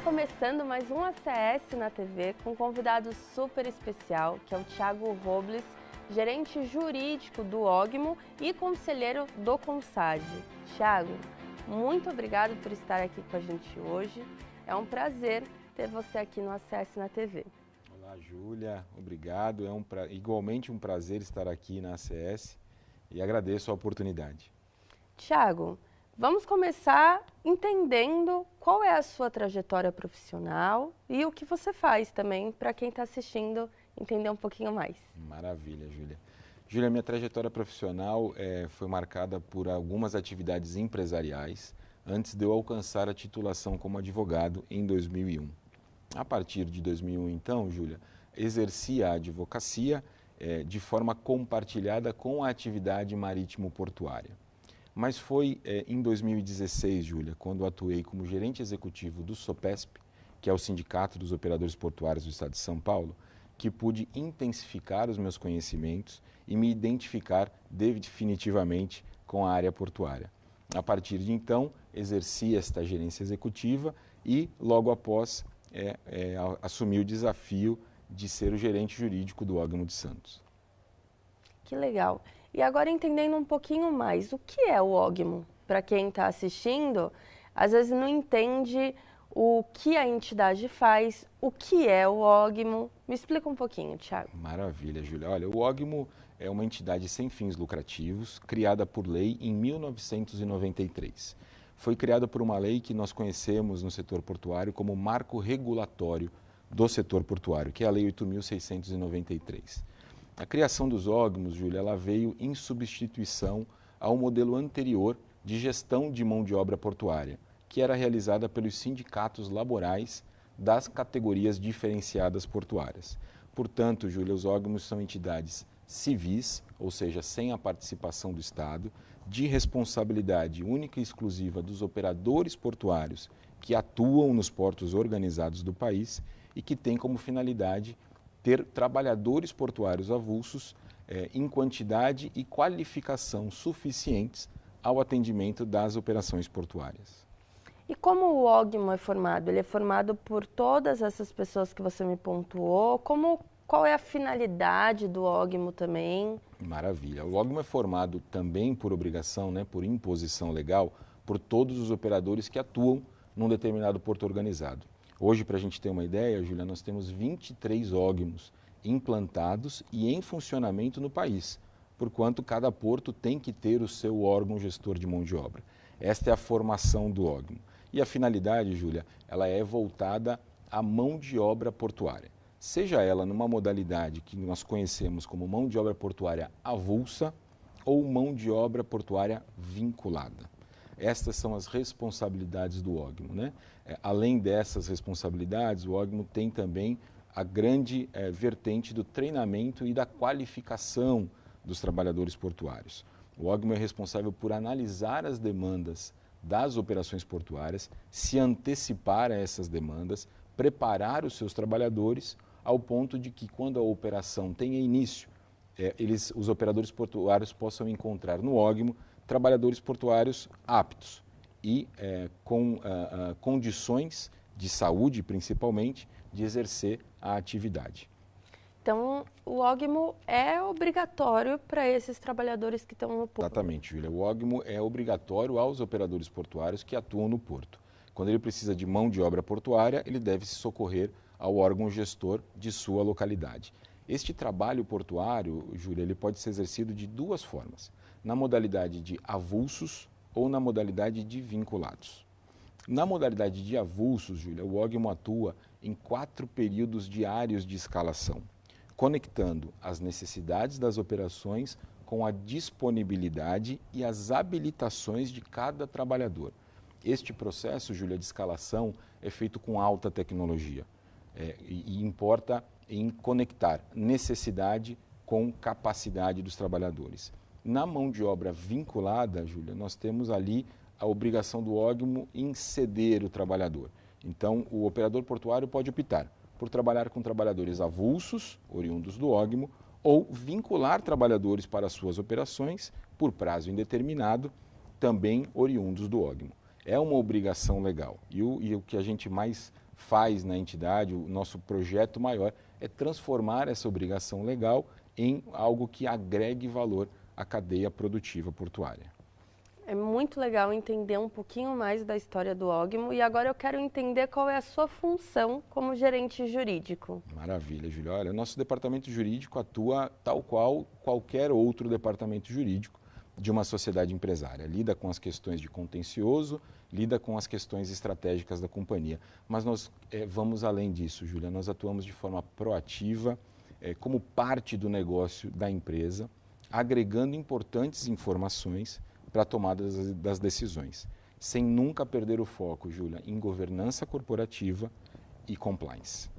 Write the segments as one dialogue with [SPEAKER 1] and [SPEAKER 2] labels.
[SPEAKER 1] começando mais um ACS na TV com um convidado super especial, que é o Thiago Robles, gerente jurídico do Ogmo e conselheiro do CONSAD. Thiago, muito obrigado por estar aqui com a gente hoje. É um prazer ter você aqui no ACS na TV.
[SPEAKER 2] Olá, Júlia. Obrigado. É igualmente um prazer estar aqui na ACS e agradeço a oportunidade.
[SPEAKER 1] Thiago, vamos começar entendendo qual é a sua trajetória profissional e o que você faz também, para quem está assistindo entender um pouquinho mais.
[SPEAKER 2] Maravilha, Júlia. Júlia, minha trajetória profissional foi marcada por algumas atividades empresariais antes de eu alcançar a titulação como advogado em 2001. A partir de 2001, então, Júlia, exerci a advocacia de forma compartilhada com a atividade marítimo-portuária. Mas foi em 2016, Júlia, quando atuei como gerente executivo do SOPESP, que é o Sindicato dos Operadores Portuários do Estado de São Paulo, que pude intensificar os meus conhecimentos e me identificar definitivamente com a área portuária. A partir de então, exerci esta gerência executiva e, logo após, assumi o desafio de ser o gerente jurídico do Ogmo de Santos.
[SPEAKER 1] Que legal. E agora entendendo um pouquinho mais, o que é o Ogmo? Para quem está assistindo, às vezes não entende o que a entidade faz, o que é o Ogmo. Me explica um pouquinho, Thiago.
[SPEAKER 2] Maravilha, Júlia. Olha, o Ogmo é uma entidade sem fins lucrativos, criada por lei em 1993. Foi criada por uma lei que nós conhecemos no setor portuário como marco regulatório do setor portuário, que é a Lei 8.693. A criação dos Ogmos, Júlia, ela veio em substituição ao modelo anterior de gestão de mão de obra portuária, que era realizada pelos sindicatos laborais das categorias diferenciadas portuárias. Portanto, Júlia, os Ogmos são entidades civis, ou seja, sem a participação do Estado, de responsabilidade única e exclusiva dos operadores portuários que atuam nos portos organizados do país e que têm como finalidade ter trabalhadores portuários avulsos em quantidade e qualificação suficientes ao atendimento das operações portuárias.
[SPEAKER 1] E como o Ogmo é formado? Ele é formado por todas essas pessoas que você me pontuou? Qual é a finalidade do Ogmo também?
[SPEAKER 2] Maravilha. O Ogmo é formado também por obrigação, por imposição legal, por todos os operadores que atuam num determinado porto organizado. Hoje, para a gente ter uma ideia, Júlia, nós temos 23 Ogmos implantados e em funcionamento no país, porquanto cada porto tem que ter o seu órgão gestor de mão de obra. Esta é a formação do Ogmo. E a finalidade, Júlia, ela é voltada à mão de obra portuária. Seja ela numa modalidade que nós conhecemos como mão de obra portuária avulsa ou mão de obra portuária vinculada. Estas são as responsabilidades do Ogmo, Além dessas responsabilidades, o Ogmo tem também a grande vertente do treinamento e da qualificação dos trabalhadores portuários. O Ogmo é responsável por analisar as demandas das operações portuárias, se antecipar a essas demandas, preparar os seus trabalhadores ao ponto de que quando a operação tenha início, os operadores portuários possam encontrar no Ogmo trabalhadores portuários aptos e com condições de saúde, principalmente, de exercer a atividade.
[SPEAKER 1] Então, o Ogmo é obrigatório para esses trabalhadores que estão no porto?
[SPEAKER 2] Exatamente, Júlia. O Ogmo é obrigatório aos operadores portuários que atuam no porto. Quando ele precisa de mão de obra portuária, ele deve se socorrer ao órgão gestor de sua localidade. Este trabalho portuário, Júlia, ele pode ser exercido de duas formas: na modalidade de avulsos ou na modalidade de vinculados. Na modalidade de avulsos, Júlia, o Ogmo atua em 4 períodos diários de escalação, conectando as necessidades das operações com a disponibilidade e as habilitações de cada trabalhador. Este processo, Júlia, de escalação é feito com alta tecnologia e importa em conectar necessidade com capacidade dos trabalhadores. Na mão de obra vinculada, Júlia, nós temos ali a obrigação do Ogmo em ceder o trabalhador. Então, o operador portuário pode optar por trabalhar com trabalhadores avulsos, oriundos do Ogmo, ou vincular trabalhadores para suas operações por prazo indeterminado, também oriundos do Ogmo. É uma obrigação legal. E o que a gente mais faz na entidade, o nosso projeto maior é transformar essa obrigação legal em algo que agregue valor à cadeia produtiva portuária.
[SPEAKER 1] É muito legal entender um pouquinho mais da história do Ogmo e agora eu quero entender qual é a sua função como gerente jurídico.
[SPEAKER 2] Maravilha, Júlia. Olha, o nosso departamento jurídico atua tal qual qualquer outro departamento jurídico de uma sociedade empresária. Lida com as questões de contencioso, lida com as questões estratégicas da companhia. Mas nós vamos além disso, Júlia. Nós atuamos de forma proativa, como parte do negócio da empresa, agregando importantes informações para a tomada das decisões, sem nunca perder o foco, Júlia, em governança corporativa e compliance.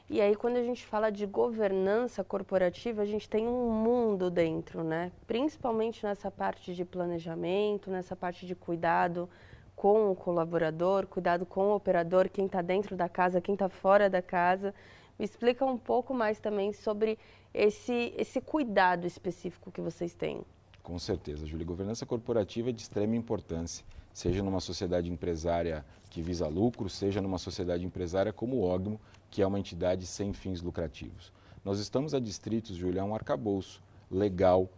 [SPEAKER 1] E aí, quando a gente fala de governança corporativa, a gente tem um mundo dentro, né? Principalmente nessa parte de planejamento, nessa parte de cuidado com o colaborador, cuidado com o operador, quem está dentro da casa, quem está fora da casa. Me explica um pouco mais também sobre esse cuidado específico que vocês têm.
[SPEAKER 2] Com certeza, Júlia. Governança corporativa é de extrema importância, seja numa sociedade empresária que visa lucro, seja numa sociedade empresária como o Ogmo, que é uma entidade sem fins lucrativos. Nós estamos adstritos, Júlia, a um arcabouço legal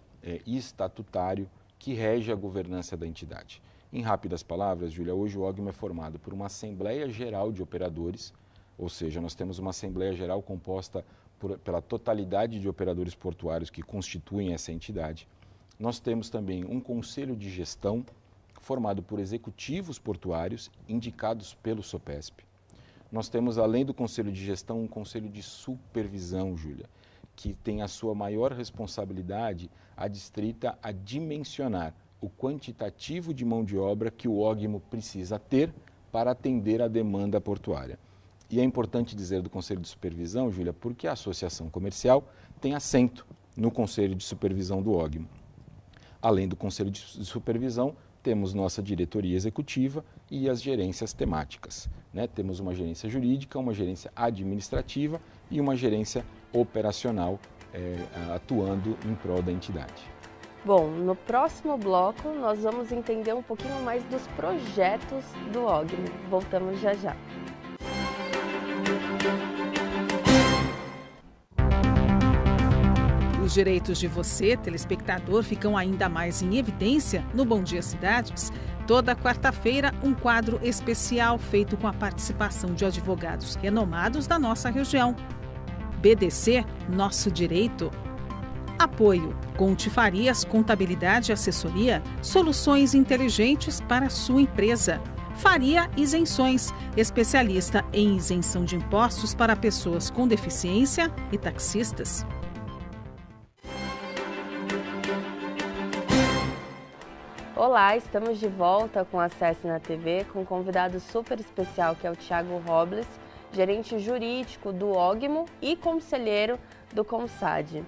[SPEAKER 2] e estatutário que rege a governança da entidade. Em rápidas palavras, Júlia, hoje o Ogmo é formado por uma Assembleia Geral de Operadores, ou seja, nós temos uma Assembleia Geral composta pela totalidade de operadores portuários que constituem essa entidade. Nós temos também um conselho de gestão formado por executivos portuários indicados pelo SOPESP. Nós temos, além do conselho de gestão, um conselho de supervisão, Júlia, que tem a sua maior responsabilidade adstrita a dimensionar o quantitativo de mão de obra que o Ogmo precisa ter para atender a demanda portuária. E é importante dizer do conselho de supervisão, Júlia, porque a associação comercial tem assento no conselho de supervisão do Ogmo. Além do conselho de supervisão, temos nossa diretoria executiva e as gerências temáticas, né? Temos uma gerência jurídica, uma gerência administrativa e uma gerência operacional atuando em prol da entidade.
[SPEAKER 1] Bom, no próximo bloco nós vamos entender um pouquinho mais dos projetos do Ogmo. Voltamos já já.
[SPEAKER 3] Os direitos de você, telespectador, ficam ainda mais em evidência no Bom Dia Cidades. Toda quarta-feira, um quadro especial feito com a participação de advogados renomados da nossa região. BDC, Nosso Direito. Apoio: Conte Farias, Contabilidade e Assessoria, soluções inteligentes para a sua empresa. Faria Isenções, especialista em isenção de impostos para pessoas com deficiência e taxistas.
[SPEAKER 1] Olá, estamos de volta com Acesse na TV, com um convidado super especial que é o Thiago Robles, gerente jurídico do Ogmo e conselheiro do CONSAD.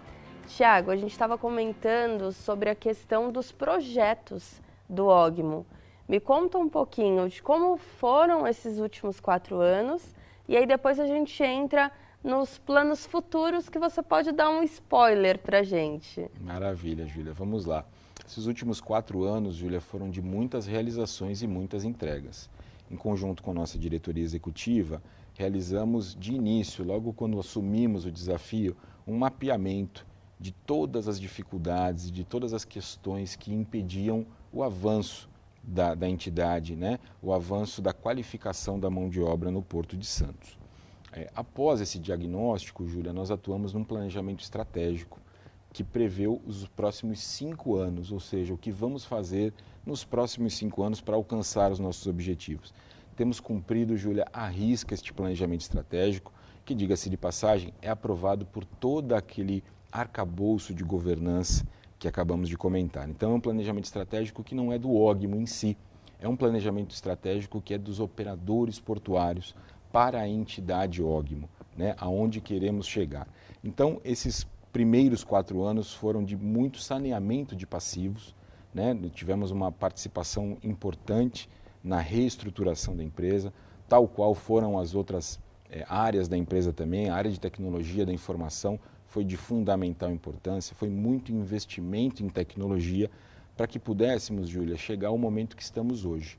[SPEAKER 1] Thiago, a gente estava comentando sobre a questão dos projetos do Ogmo. Me conta um pouquinho de como foram esses últimos 4 anos e aí depois a gente entra nos planos futuros que você pode dar um spoiler para a gente.
[SPEAKER 2] Maravilha, Júlia. Vamos lá. Esses últimos 4 anos, Júlia, foram de muitas realizações e muitas entregas. Em conjunto com a nossa diretoria executiva, realizamos de início, logo quando assumimos o desafio, um mapeamento de todas as dificuldades, de todas as questões que impediam o avanço da entidade, né? O avanço da qualificação da mão de obra no Porto de Santos. Após esse diagnóstico, Júlia, nós atuamos num planejamento estratégico que preveu os próximos 5 anos, ou seja, o que vamos fazer nos próximos 5 anos para alcançar os nossos objetivos. Temos cumprido, Júlia, à risca este planejamento estratégico, que, diga-se de passagem, é aprovado por todo aquele arcabouço de governança que acabamos de comentar. Então, é um planejamento estratégico que não é do Ogmo em si, é um planejamento estratégico que é dos operadores portuários para a entidade Ogmo, né, aonde queremos chegar. Então, esses primeiros 4 anos foram de muito saneamento de passivos, né? Tivemos uma participação importante na reestruturação da empresa, tal qual foram as outras áreas da empresa também. A área de tecnologia da informação foi de fundamental importância, foi muito investimento em tecnologia para que pudéssemos, Júlia, chegar ao momento que estamos hoje.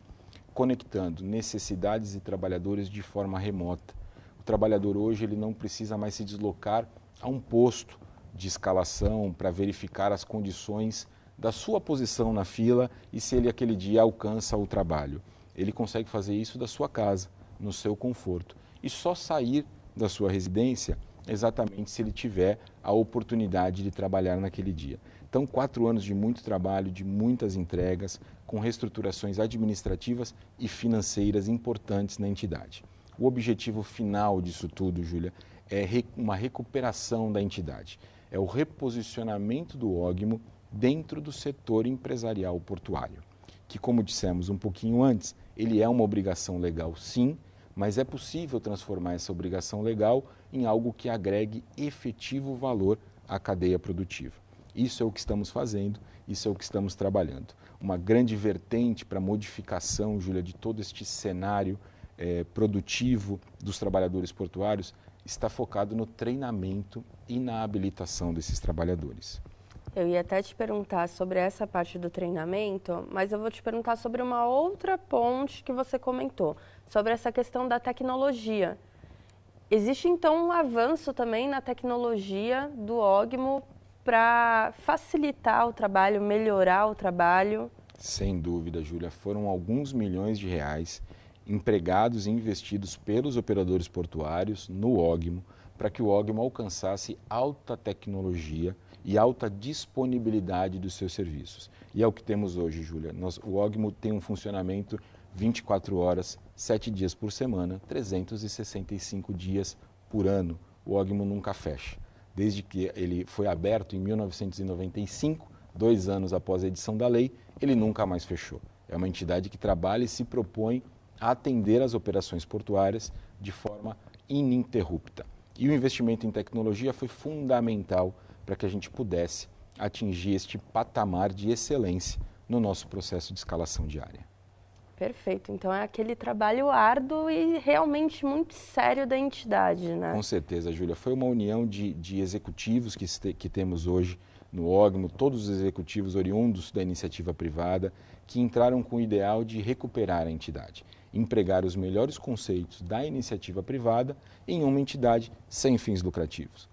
[SPEAKER 2] conectando necessidades e trabalhadores de forma remota. O trabalhador hoje ele não precisa mais se deslocar a um posto de escalação para verificar as condições da sua posição na fila e se ele aquele dia alcança o trabalho. Ele consegue fazer isso da sua casa, no seu conforto, e só sair da sua residência exatamente se ele tiver a oportunidade de trabalhar naquele dia. Então, 4 anos de muito trabalho, de muitas entregas, com reestruturações administrativas e financeiras importantes na entidade. O objetivo final disso tudo, Júlia, é uma recuperação da entidade. É o reposicionamento do Ogmo dentro do setor empresarial portuário, que, como dissemos um pouquinho antes, ele é uma obrigação legal, sim, mas é possível transformar essa obrigação legal em algo que agregue efetivo valor à cadeia produtiva. Isso é o que estamos fazendo, isso é o que estamos trabalhando. Uma grande vertente para a modificação, Júlia, de todo este cenário produtivo dos trabalhadores portuários está focado no treinamento e na habilitação desses trabalhadores.
[SPEAKER 1] Eu ia até te perguntar sobre essa parte do treinamento, mas eu vou te perguntar sobre uma outra ponte que você comentou, sobre essa questão da tecnologia. Existe, então, um avanço também na tecnologia do Ogmo para facilitar o trabalho, melhorar o trabalho?
[SPEAKER 2] Sem dúvida, Júlia. Foram alguns milhões de reais empregados e investidos pelos operadores portuários no Ogmo para que o Ogmo alcançasse alta tecnologia e alta disponibilidade dos seus serviços. E é o que temos hoje, Júlia. O Ogmo tem um funcionamento 24 horas, 7 dias por semana, 365 dias por ano. O Ogmo nunca fecha. Desde que ele foi aberto em 1995, 2 anos após a edição da lei, ele nunca mais fechou. É uma entidade que trabalha e se propõe a atender as operações portuárias de forma ininterrupta. E o investimento em tecnologia foi fundamental para que a gente pudesse atingir este patamar de excelência no nosso processo de escalação diária.
[SPEAKER 1] Perfeito. Então é aquele trabalho árduo e realmente muito sério da entidade, né?
[SPEAKER 2] Com certeza, Júlia. Foi uma união de executivos que temos hoje no Ogmo, todos os executivos oriundos da iniciativa privada, que entraram com o ideal de recuperar a entidade, empregar os melhores conceitos da iniciativa privada em uma entidade sem fins lucrativos.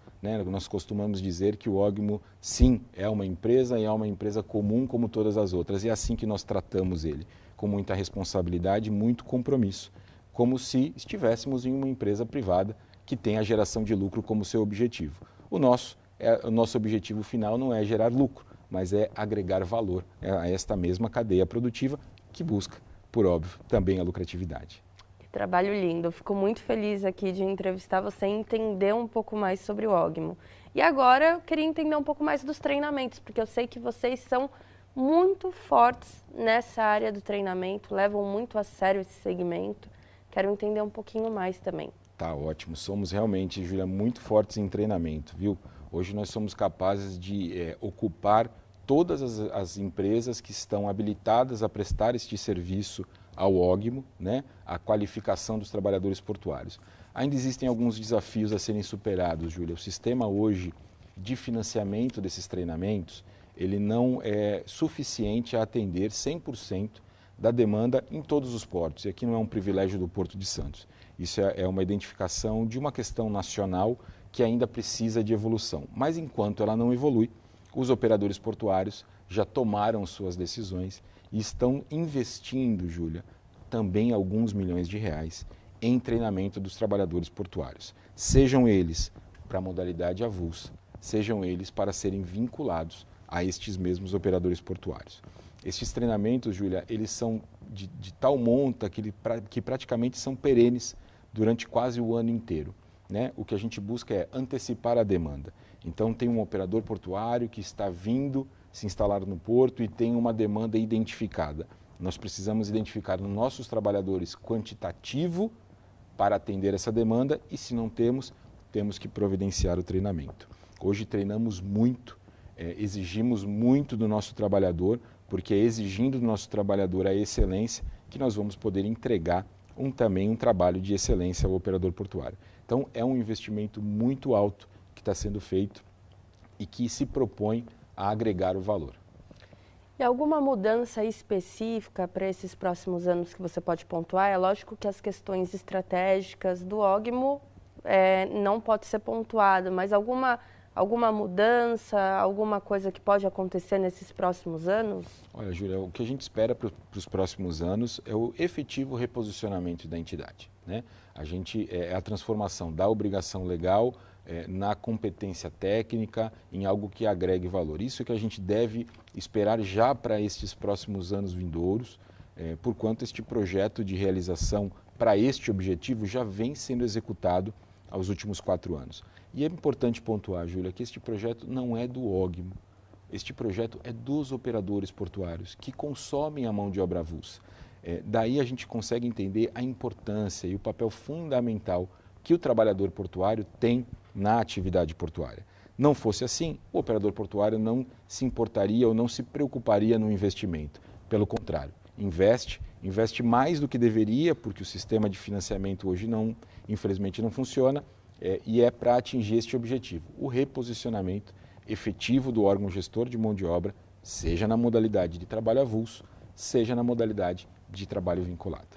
[SPEAKER 2] Nós costumamos dizer que o Ogmo, sim, é uma empresa e é uma empresa comum como todas as outras. E é assim que nós tratamos ele, com muita responsabilidade e muito compromisso, como se estivéssemos em uma empresa privada que tem a geração de lucro como seu objetivo. O nosso objetivo final não é gerar lucro, mas é agregar valor a esta mesma cadeia produtiva que busca, por óbvio, também a lucratividade.
[SPEAKER 1] Trabalho lindo. Fico muito feliz aqui de entrevistar você e entender um pouco mais sobre o Ogmo. E agora eu queria entender um pouco mais dos treinamentos, porque eu sei que vocês são muito fortes nessa área do treinamento, levam muito a sério esse segmento. Quero entender um pouquinho mais também.
[SPEAKER 2] Tá ótimo. Somos realmente, Júlia, muito fortes em treinamento, viu? Hoje nós somos capazes de ocupar todas as empresas que estão habilitadas a prestar este serviço ao Ogmo, a qualificação dos trabalhadores portuários. Ainda existem alguns desafios a serem superados, Júlia. O sistema hoje de financiamento desses treinamentos, ele não é suficiente a atender 100% da demanda em todos os portos. E aqui não é um privilégio do Porto de Santos. Isso é uma identificação de uma questão nacional que ainda precisa de evolução. Mas enquanto ela não evolui, os operadores portuários já tomaram suas decisões e estão investindo, Júlia, também alguns milhões de reais em treinamento dos trabalhadores portuários. Sejam eles para a modalidade avulsa, sejam eles para serem vinculados a estes mesmos operadores portuários. Estes treinamentos, Júlia, eles são de tal monta que praticamente são perenes durante quase o ano inteiro. O que a gente busca é antecipar a demanda. Então, tem um operador portuário que está vindo se instalar no porto e tem uma demanda identificada. Nós precisamos identificar nos nossos trabalhadores quantitativo para atender essa demanda e, se não temos, temos que providenciar o treinamento. Hoje treinamos muito, exigimos muito do nosso trabalhador, porque é exigindo do nosso trabalhador a excelência que nós vamos poder entregar também um trabalho de excelência ao operador portuário. Então, é um investimento muito alto que está sendo feito e que se propõe a agregar o valor.
[SPEAKER 1] E alguma mudança específica para esses próximos anos que você pode pontuar? É lógico que as questões estratégicas do Ogmo não pode ser pontuado, mas alguma mudança, alguma coisa que pode acontecer nesses próximos anos?
[SPEAKER 2] Olha, Júlia, o que a gente espera para os próximos anos é o efetivo reposicionamento da entidade, né? É a transformação da obrigação legal na competência técnica, em algo que agregue valor. Isso é que a gente deve esperar já para estes próximos anos vindouros, porquanto este projeto de realização para este objetivo já vem sendo executado aos últimos 4 anos. E é importante pontuar, Júlia, que este projeto não é do Ogmo. Este projeto é dos operadores portuários que consomem a mão de obra avulsa. Daí a gente consegue entender a importância e o papel fundamental que o trabalhador portuário tem na atividade portuária. Não fosse assim, o operador portuário não se importaria ou não se preocuparia no investimento. Pelo contrário, investe mais do que deveria, porque o sistema de financiamento hoje infelizmente não funciona, e é para atingir este objetivo, o reposicionamento efetivo do órgão gestor de mão de obra, seja na modalidade de trabalho avulso, seja na modalidade de trabalho vinculado.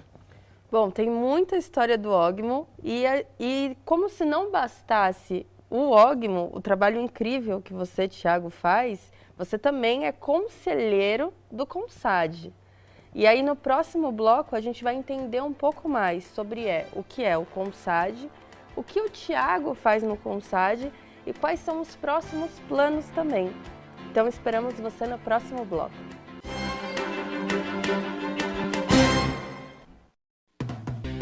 [SPEAKER 1] Bom, tem muita história do Ogmo e como se não bastasse o Ogmo, o trabalho incrível que você, Thiago, faz, você também é conselheiro do CONSAD. E aí no próximo bloco a gente vai entender um pouco mais sobre o que é o CONSAD, o que o Thiago faz no CONSAD e quais são os próximos planos também. Então esperamos você no próximo bloco.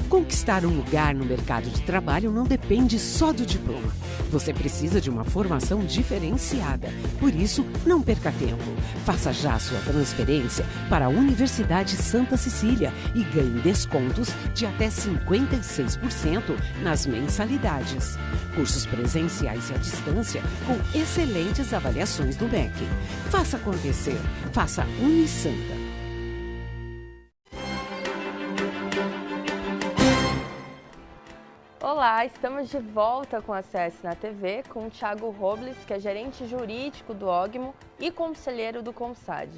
[SPEAKER 4] Conquistar um lugar no mercado de trabalho não depende só do diploma. Você precisa de uma formação diferenciada. Por isso, não perca tempo. Faça já sua transferência para a Universidade Santa Cecília e ganhe descontos de até 56% nas mensalidades. Cursos presenciais e à distância com excelentes avaliações do MEC. Faça acontecer. Faça Unisanta.
[SPEAKER 1] Olá, estamos de volta com a CS na TV com o Thiago Robles, que é gerente jurídico do Ogmo e conselheiro do CONSAD.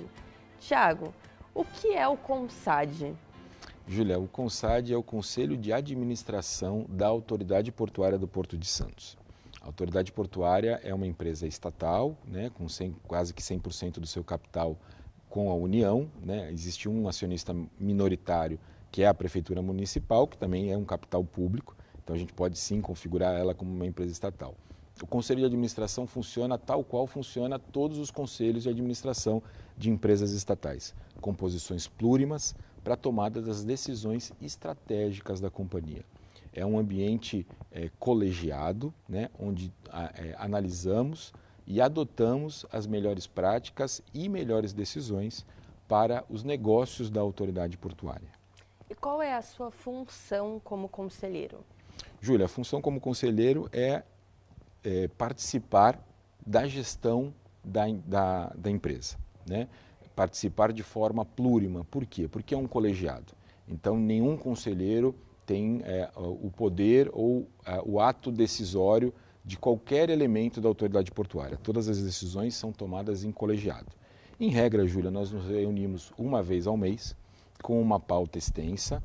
[SPEAKER 1] Thiago, o que é o CONSAD?
[SPEAKER 2] Júlia, o CONSAD é o Conselho de Administração da Autoridade Portuária do Porto de Santos. A Autoridade Portuária é uma empresa estatal, né, com quase que 100% do seu capital com a União, né? Existe um acionista minoritário, que é a Prefeitura Municipal, que também é um capital público. Então a gente pode sim configurar ela como uma empresa estatal. O Conselho de Administração funciona tal qual funciona todos os conselhos de administração de empresas estatais, com posições plurimas para a tomada das decisões estratégicas da companhia. É um ambiente colegiado, né, onde analisamos e adotamos as melhores práticas e melhores decisões para os negócios da autoridade portuária.
[SPEAKER 1] E qual é a sua função como conselheiro?
[SPEAKER 2] Júlia, a função como conselheiro é participar da gestão da empresa, né? Participar de forma plurima. Por quê? Porque é um colegiado. Então, nenhum conselheiro tem o poder ou o ato decisório de qualquer elemento da autoridade portuária. Todas as decisões são tomadas em colegiado. Em regra, Júlia, nós nos reunimos uma vez ao mês com uma pauta extensa,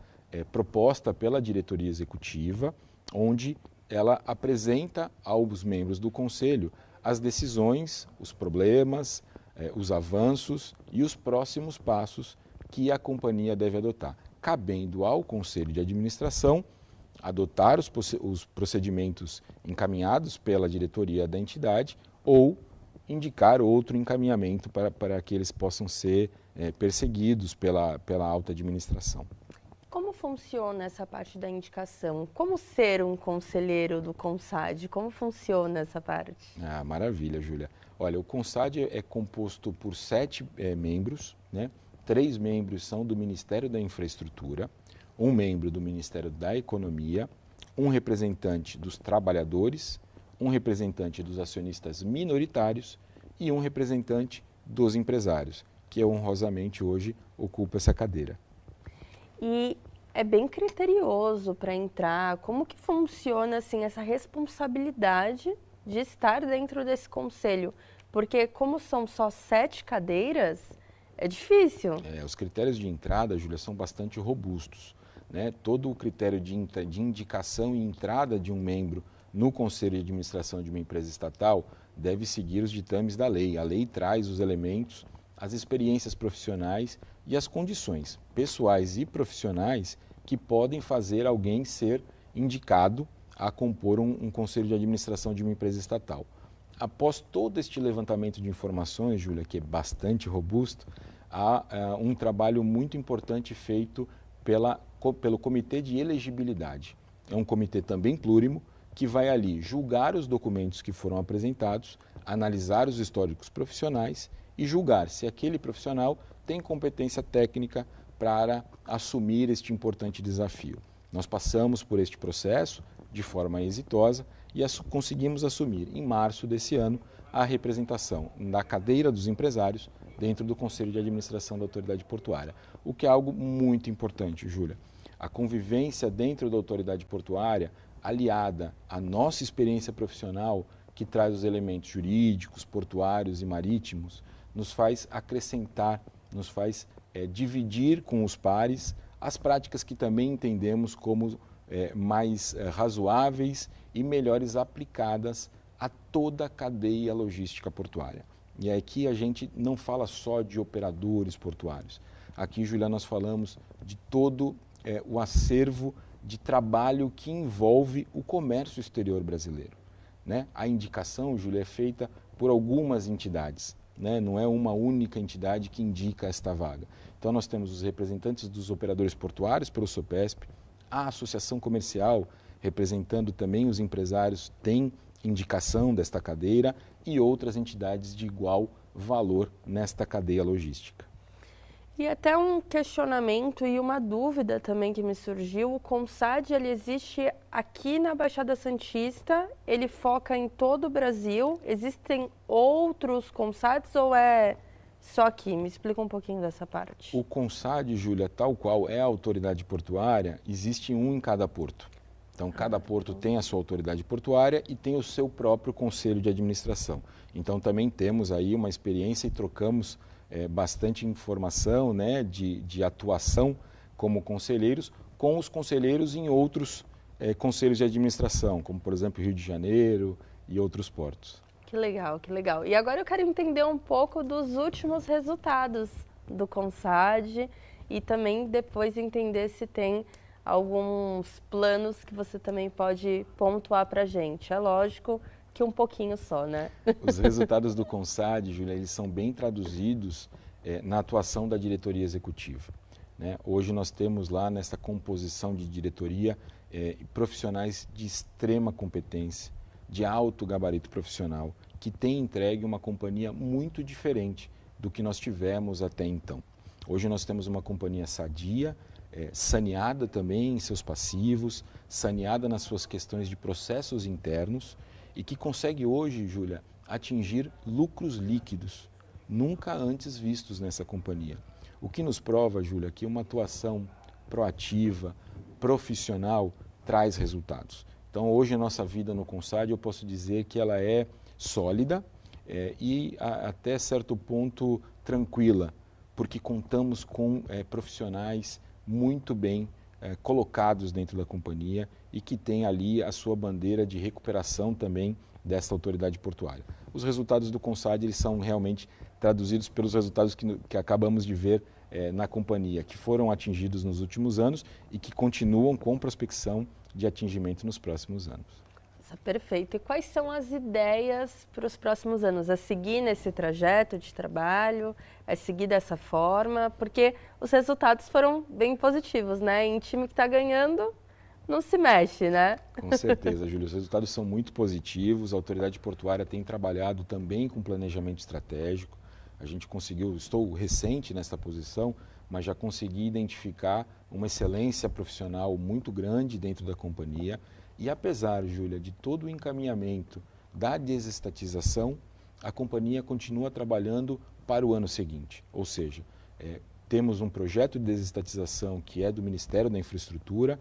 [SPEAKER 2] proposta pela diretoria executiva, onde ela apresenta aos membros do conselho as decisões, os problemas, os avanços e os próximos passos que a companhia deve adotar, cabendo ao conselho de administração adotar os procedimentos encaminhados pela diretoria da entidade ou indicar outro encaminhamento para que eles possam ser perseguidos pela alta administração.
[SPEAKER 1] Como funciona essa parte da indicação? Como ser um conselheiro do CONSAD? Como funciona essa parte?
[SPEAKER 2] Ah, maravilha, Júlia. Olha, o CONSAD é composto por 7 membros, né? 3 membros são do Ministério da Infraestrutura, 1 membro do Ministério da Economia, 1 representante dos trabalhadores, 1 representante dos acionistas minoritários e 1 representante dos empresários, que honrosamente hoje ocupa essa cadeira.
[SPEAKER 1] E é bem criterioso para entrar. Como que funciona assim, essa responsabilidade de estar dentro desse conselho? Porque como são só 7 cadeiras, É difícil.
[SPEAKER 2] Os critérios de entrada, Júlia, são bastante robustos, né? Todo o critério de indicação e entrada de um membro no Conselho de Administração de uma empresa estatal deve seguir os ditames da lei. A lei traz os elementos, as experiências profissionais e as condições pessoais e profissionais que podem fazer alguém ser indicado a compor um Conselho de Administração de uma empresa estatal. Após todo este levantamento de informações, Júlia, que é bastante robusto, há um trabalho muito importante feito pelo Comitê de Elegibilidade. É um comitê também plúrimo, que vai ali julgar os documentos que foram apresentados, analisar os históricos profissionais e julgar se aquele profissional tem competência técnica para assumir este importante desafio. Nós passamos por este processo de forma exitosa e conseguimos assumir, em março desse ano, a representação da cadeira dos empresários dentro do Conselho de Administração da Autoridade Portuária, o que é algo muito importante, Júlia. A convivência dentro da Autoridade Portuária, aliada à nossa experiência profissional, que traz os elementos jurídicos, portuários e marítimos, nos faz acrescentar, nos faz dividir com os pares as práticas que também entendemos como mais razoáveis e melhores aplicadas a toda a cadeia logística portuária. E aqui a gente não fala só de operadores portuários. Aqui, Juliana, nós falamos de todo o acervo de trabalho que envolve o comércio exterior brasileiro, né? A indicação, Júlia, é feita por algumas entidades, né? Não é uma única entidade que indica esta vaga. Então nós temos os representantes dos operadores portuários pelo SOPESP, a Associação Comercial, representando também os empresários, tem indicação desta cadeira e outras entidades de igual valor nesta cadeia logística.
[SPEAKER 1] E até um questionamento e uma dúvida também que me surgiu, o CONSAD, ele existe aqui na Baixada Santista, ele foca em todo o Brasil, existem outros CONSADs ou é só aqui? Me explica um pouquinho dessa parte.
[SPEAKER 2] O CONSAD, Júlia, tal qual é a autoridade portuária, existe um em cada porto. Então, cada porto tem a sua autoridade portuária e tem o seu próprio conselho de administração. Então, também temos aí uma experiência e trocamos bastante informação, né, de atuação como conselheiros com os conselheiros em outros conselhos de administração, como, por exemplo, Rio de Janeiro e outros portos.
[SPEAKER 1] Que legal, que legal. E agora eu quero entender um pouco dos últimos resultados do CONSAD e também depois entender se tem alguns planos que você também pode pontuar para a gente. É lógico que um pouquinho só, né?
[SPEAKER 2] Os resultados do CONSAD, Júlia, eles são bem traduzidos na atuação da diretoria executiva, né? Hoje nós temos lá nessa composição de diretoria profissionais de extrema competência, de alto gabarito profissional, que têm entregue uma companhia muito diferente do que nós tivemos até então. Hoje nós temos uma companhia sadia, saneada também em seus passivos, saneada nas suas questões de processos internos e que consegue hoje, Júlia, atingir lucros líquidos, nunca antes vistos nessa companhia. O que nos prova, Júlia, que uma atuação proativa, profissional, traz resultados. Então, hoje a nossa vida no CONSAD, eu posso dizer que ela é sólida e até certo ponto tranquila, porque contamos com profissionais muito bem colocados dentro da companhia e que tem ali a sua bandeira de recuperação também desta autoridade portuária. Os resultados do CONSAD eles são realmente traduzidos pelos resultados que acabamos de ver na companhia, que foram atingidos nos últimos anos e que continuam com prospecção de atingimento nos próximos anos.
[SPEAKER 1] Perfeito. E quais são as ideias para os próximos anos? É seguir nesse trajeto de trabalho? É seguir dessa forma? Porque os resultados foram bem positivos, né? Em time que está ganhando, não se mexe, né?
[SPEAKER 2] Com certeza, Júlio. Os resultados são muito positivos. A autoridade portuária tem trabalhado também com planejamento estratégico. A gente conseguiu, estou recente nessa posição, mas já consegui identificar uma excelência profissional muito grande dentro da companhia. E apesar, Júlia, de todo o encaminhamento da desestatização, a companhia continua trabalhando para o ano seguinte. Ou seja, temos um projeto de desestatização que é do Ministério da Infraestrutura,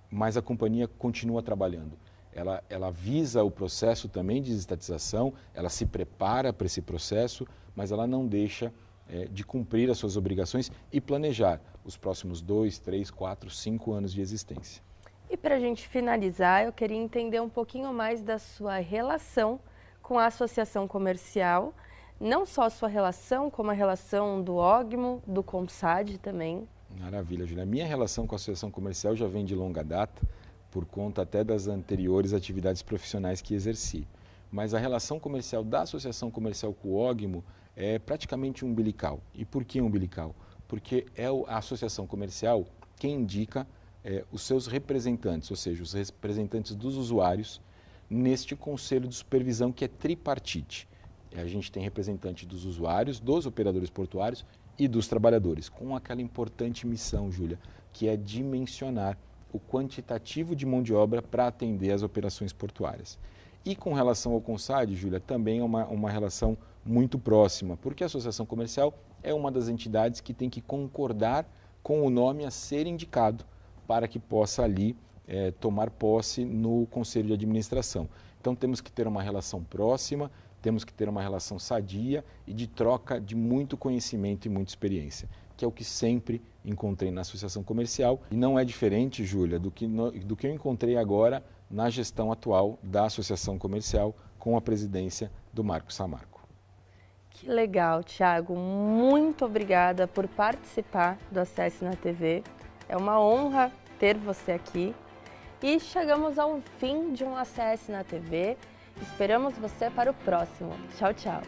[SPEAKER 2] mas a companhia continua trabalhando. Ela visa o processo também de desestatização, ela se prepara para esse processo, mas ela não deixa de cumprir as suas obrigações e planejar os próximos 2, 3, 4, 5 anos de existência.
[SPEAKER 1] E para a gente finalizar, eu queria entender um pouquinho mais da sua relação com a associação comercial, não só a sua relação, como a relação do OGMO, do CONSAD também.
[SPEAKER 2] Maravilha, Júlia. A minha relação com a associação comercial já vem de longa data, por conta até das anteriores atividades profissionais que exerci. Mas a relação comercial da associação comercial com o OGMO é praticamente umbilical. E por que umbilical? Porque é a associação comercial quem indica os seus representantes, ou seja, os representantes dos usuários, neste conselho de supervisão que é tripartite. A gente tem representante dos usuários, dos operadores portuários e dos trabalhadores, com aquela importante missão, Júlia, que é dimensionar o quantitativo de mão de obra para atender as operações portuárias. E com relação ao CONSAD, Júlia, também é uma relação muito próxima, porque a associação comercial é uma das entidades que tem que concordar com o nome a ser indicado para que possa ali tomar posse no Conselho de Administração. Então temos que ter uma relação próxima, temos que ter uma relação sadia e de troca de muito conhecimento e muita experiência, que é o que sempre encontrei na associação comercial. E não é diferente, Júlia, do que eu encontrei agora na gestão atual da associação comercial com a presidência do Marcos Samarco.
[SPEAKER 1] Que legal, Thiago. Muito obrigada por participar do Acesse na TV. É uma honra ter você aqui. E chegamos ao fim de um Acesse na TV. Esperamos você para o próximo. Tchau, tchau.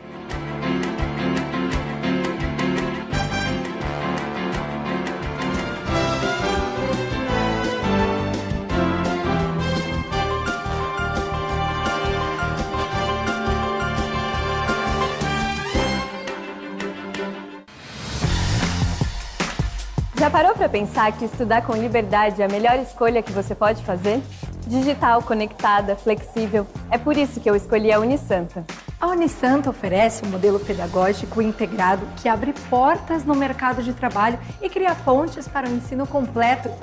[SPEAKER 5] Já parou para pensar que estudar com liberdade é a melhor escolha que você pode fazer? Digital, conectada, flexível. É por isso que eu escolhi a Unisanta.
[SPEAKER 6] A Unisanta oferece um modelo pedagógico integrado que abre portas no mercado de trabalho e cria pontes para o ensino completo